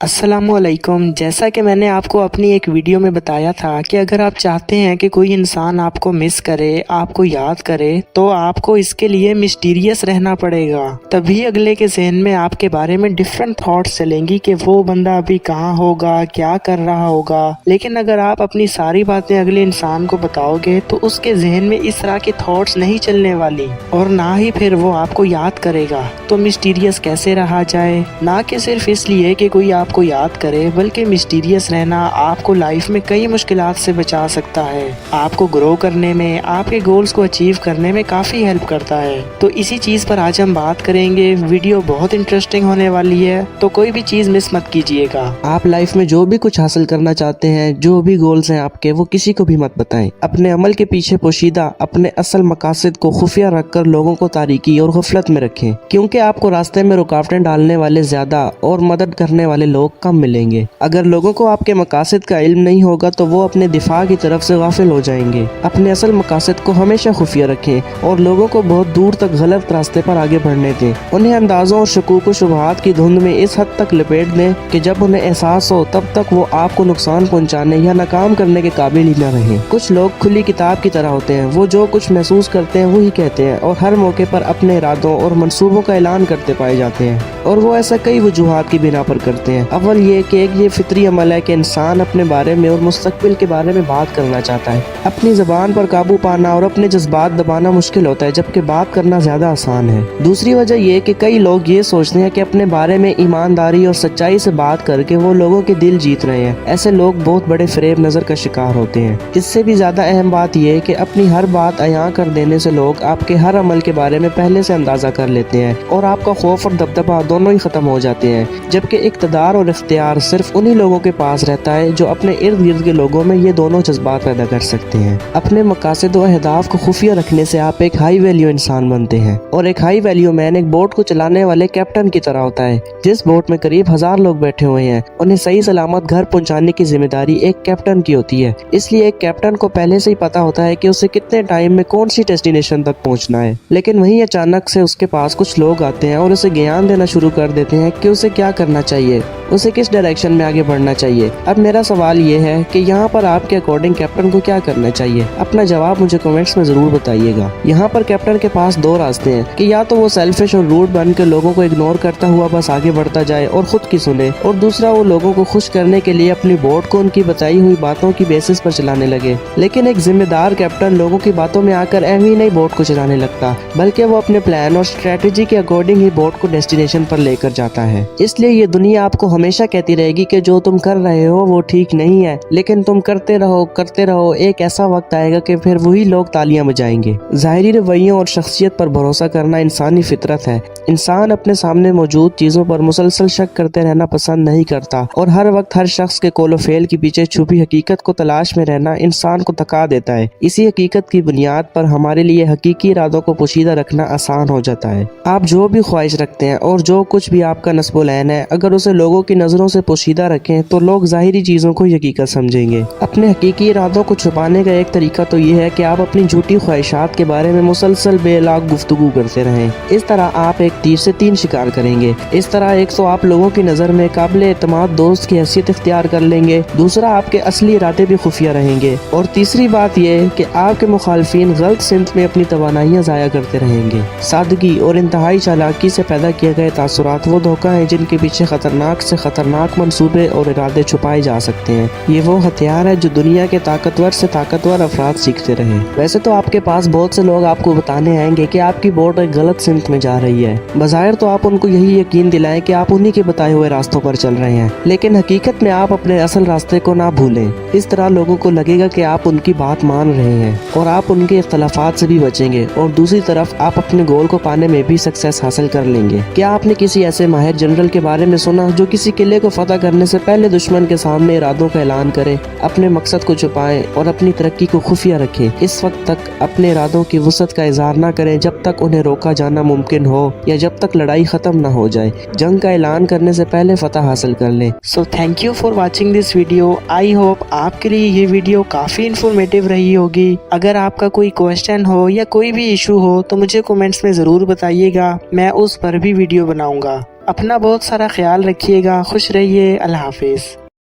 अस्सलामुअलैकुम। जैसा कि मैंने आपको अपनी एक वीडियो में बताया था कि अगर आप चाहते हैं कि कोई इंसान आपको मिस करे, आपको याद करे, तो आपको इसके लिए मिस्टीरियस रहना पड़ेगा। तभी अगले के ज़हन में आपके बारे में डिफरेंट थॉट्स चलेंगी कि वो बंदा अभी कहाँ होगा, क्या कर रहा होगा। लेकिन अगर आप अपनी सारी बातें अगले इंसान को बताओगे तो उसके जहन में इस तरह के थॉट्स नहीं चलने वाली और ना ही फिर वो आपको याद करेगा। तो मिस्टीरियस कैसे रहा जाए, ना कि सिर्फ इसलिए कि कोई आपको याद करे, बल्कि मिस्टीरियस रहना आपको लाइफ में कई मुश्किलात से बचा सकता है, आपको ग्रो करने में, आपके गोल्स को अचीव करने में काफ़ी हेल्प करता है। तो इसी चीज़ पर आज हम बात करेंगे। वीडियो बहुत इंटरेस्टिंग होने वाली है, तो कोई भी चीज़ मिस मत कीजिएगा। आप लाइफ में जो भी कुछ हासिल करना चाहते हैं, जो भी गोल्स हैं आपके, वो किसी को भी मत बताएं। अपने अमल के पीछे पोशीदा अपने असल मकासद को खुफिया रखकर लोगों को तारीकी और गफलत में रखें, क्योंकि आपको रास्ते में रुकावटें डालने वाले ज्यादा और मदद करने वाले लोग कम मिलेंगे। अगर लोगों को आपके मकासद का इल्म नहीं होगा तो वो अपने दिफा की तरफ से गाफिल हो जाएंगे। अपने असल मकासद को हमेशा खुफिया रखें और लोगों को बहुत दूर तक गलत रास्ते पर आगे बढ़ने दें। उन्हें अंदाजों और शकूक व शुबहात की धुंध में इस हद तक लपेट दें कि जब उन्हें एहसास हो तब तक वो आपको नुकसान पहुंचाने या नाकाम करने के काबिल ही न रहें। कुछ लोग खुली किताब की तरह होते हैं, वो जो कुछ महसूस करते हैं वही कहते हैं और हर मौके पर अपने इरादों और मंसूबों का ऐलान करते पाए जाते हैं, और वो ऐसा कई वजूहात की बिना पर करते हैं। अव्वल ये कि ये फितरी अमल है कि इंसान अपने बारे में और मुस्तकबिल के बारे में बात करना चाहता है। अपनी ज़बान पर काबू पाना और अपने जज्बात दबाना मुश्किल होता है, जबकि बात करना ज्यादा आसान है। दूसरी वजह ये कि कई लोग ये सोचते हैं कि अपने बारे में ईमानदारी और सच्चाई से बात करके वो लोगों के दिल जीत रहे हैं। ऐसे लोग बहुत बड़े फरेब नजर का शिकार होते हैं। इससे भी ज्यादा अहम बात यह है कि अपनी हर बात अयां कर देने से लोग आपके हर अमल के बारे में पहले से अंदाजा कर लेते हैं और आपका खौफ और दबदबा दोनों ही खत्म हो जाते हैं। जबकि इख्तियार और इख्तियार सिर्फ उन्हीं लोगों के पास रहता है जो अपने इर्द गिर्द के लोगों में ये दोनों जज्बात पैदा कर सकते हैं। अपने मकासद और अहदाफ को खुफिया रखने से आप एक हाई वैल्यू इंसान बनते हैं, और एक हाई वैल्यू मैन एक बोट को चलाने वाले कैप्टन की तरह होता है। जिस बोट में करीब 1000 लोग बैठे हुए हैं, उन्हें सही सलामत घर पहुंचाने की जिम्मेदारी एक कैप्टन की होती है। इसलिए एक कैप्टन को पहले से ही पता होता है कि उसे कितने टाइम में कौन सी डेस्टिनेशन तक पहुंचना है। लेकिन वहीं अचानक से उसके पास कुछ लोग आते हैं और उसे ज्ञान देना शुरू कर देते हैं कि उसे क्या करना चाहिए, उसे किस डायरेक्शन में आगे बढ़ना चाहिए। अब मेरा सवाल ये है कि यहाँ पर आपके अकॉर्डिंग कैप्टन को क्या करना चाहिए? अपना जवाब मुझे कमेंट्स में जरूर बताइएगा। यहाँ पर कैप्टन के पास दो रास्ते हैं कि या तो वो सेल्फिश और रूड बन के लोगों को इग्नोर करता हुआ बस आगे बढ़ता जाए और खुद की सुने, और दूसरा वो लोगों को खुश करने के लिए अपनी बोट को उनकी बताई हुई बातों की बेसिस पर चलाने लगे। लेकिन एक जिम्मेदार कैप्टन लोगों की बातों में आकर ऐਵੇਂ ही नहीं बोट को चलाने लगता, बल्कि वो अपने प्लान और स्ट्रेटेजी के अकॉर्डिंग ही बोट को डेस्टिनेशन पर लेकर जाता है। इसलिए ये दुनिया आपको हमेशा कहती रहेगी कि जो तुम कर रहे हो वो ठीक नहीं है, लेकिन तुम करते रहो, एक ऐसा वक्त आएगा कि फिर वही लोग तालियां बजाएंगे। ज़ाहिरी रवैयों और शख्सियत पर भरोसा करना इंसानी फितरत है। इंसान अपने सामने मौजूद चीजों पर मुसलसल शक करते रहना पसंद नहीं करता, और हर वक्त हर शख्स के कोलो फेल के पीछे छुपी हकीकत को तलाश में रहना इंसान को थका देता है। इसी हकीकत की बुनियाद पर हमारे लिए हकीकी इरादों को पोशीदा रखना आसान हो जाता है। आप जो भी ख्वाहिश रखते हैं और जो कुछ भी आपका नस्बुलैन है, अगर उसे लोगों की नजरों से पोशीदा रखें तो लोग ज़ाहिरी चीजों को हकीकत समझेंगे। अपने हकीकी इरादों को छुपाने का एक तरीका तो ये है कि आप अपनी झूठी ख्वाहिशात के बारे में मुसलसल बेलाग गुफ्तगू करते रहें। इस तरह आप एक तीर से 3 शिकार करेंगे। इस तरह एक तो आप लोगों की नज़र में काबिल एतमाद दोस्त की हैसियत इख्तियार कर लेंगे, दूसरा आपके असली इरादे भी खुफिया रहेंगे, और तीसरी बात यह कि आपके मुखालफिन गलत सिमत में अपनी तवानाइयाँ ज़ाया करते रहेंगे। सादगी और इंतहाई चालाकी से पैदा किए गए तासुरात वो धोखा है जिनके पीछे खतरनाक से खतरनाक मंसूबे और इरादे छुपाए जा सकते हैं। ये वो हथियार है जो दुनिया के ताकतवर से ताकतवर अफराद सीखते रहे। वैसे तो आपके पास बहुत से लोग आपको बताने आएंगे कि आपकी बोट एक गलत सिमत में जा रही है। बज़ाहिर तो आप उनको यही यकीन दिलाएं कि आप उन्हीं के बताए हुए रास्तों पर चल रहे हैं, लेकिन हकीकत में आप अपने असल रास्ते को ना भूलें। इस तरह लोगों को लगेगा कि आप उनकी बात मान रहे हैं और आप उनके इख्तलाफात से भी बचेंगे, और दूसरी तरफ आप अपने गोल को पाने में भी सक्सेस हासिल कर लेंगे। क्या आपने किसी ऐसे माहिर जनरल के बारे में सुना जो किसी किले को फतह करने से पहले दुश्मन के सामने इरादों का ऐलान करे, अपने मकसद को छुपाएं और अपनी तरक्की को खुफिया रखें? इस वक्त तक अपने इरादों की वसअत का इजहार न करें जब तक उन्हें रोका जाना मुमकिन हो या जब तक लड़ाई खत्म न हो जाए। जंग का ऐलान करने से पहले फतह हासिल कर लें। So thank you for watching this video. I hope आपके लिए ये वीडियो काफ़ी इंफॉर्मेटिव रही होगी। अगर आपका कोई क्वेश्चन हो या कोई भी इशू हो तो मुझे कमेंट्स में ज़रूर बताइएगा, मैं उस पर भी वीडियो बनाऊंगा। अपना बहुत सारा ख्याल रखिएगा, खुश रहिए, अल्लाह हाफिज।